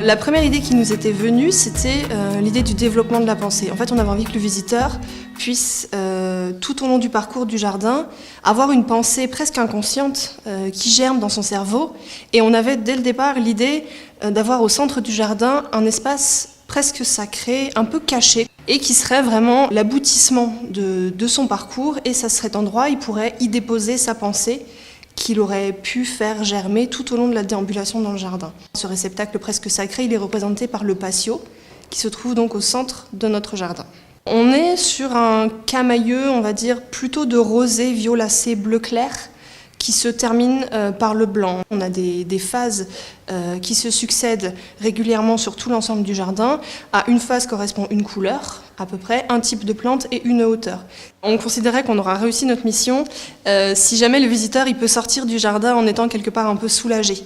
La première idée qui nous était venue, c'était l'idée du développement de la pensée. En fait, on avait envie que le visiteur puisse, tout au long du parcours du jardin, avoir une pensée presque inconsciente qui germe dans son cerveau. Et on avait dès le départ l'idée d'avoir au centre du jardin un espace presque sacré, un peu caché, et qui serait vraiment l'aboutissement de son parcours. Et ça serait endroit, il pourrait y déposer sa pensée qu'il aurait pu faire germer tout au long de la déambulation dans le jardin. Ce réceptacle presque sacré, il est représenté par le patio, qui se trouve donc au centre de notre jardin. On est sur un camailleux, on va dire, plutôt de rosé violacé bleu clair, qui se termine par le blanc. On a des phases qui se succèdent régulièrement sur tout l'ensemble du jardin. À une phase correspond une couleur, à peu près, un type de plante et une hauteur. On considérait qu'on aura réussi notre mission si jamais le visiteur il peut sortir du jardin en étant quelque part un peu soulagé.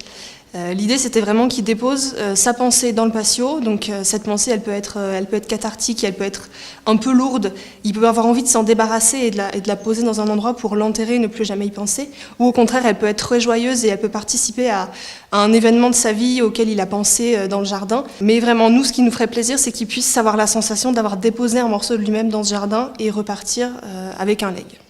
L'idée, c'était vraiment qu'il dépose sa pensée dans le patio. Donc cette pensée, elle peut être cathartique, elle peut être un peu lourde. Il peut avoir envie de s'en débarrasser et de la poser dans un endroit pour l'enterrer, ne plus jamais y penser. Ou au contraire, elle peut être très joyeuse et elle peut participer à un événement de sa vie auquel il a pensé dans le jardin. Mais vraiment, nous, ce qui nous ferait plaisir, c'est qu'il puisse avoir la sensation d'avoir déposé un morceau de lui-même dans ce jardin et repartir avec un legs.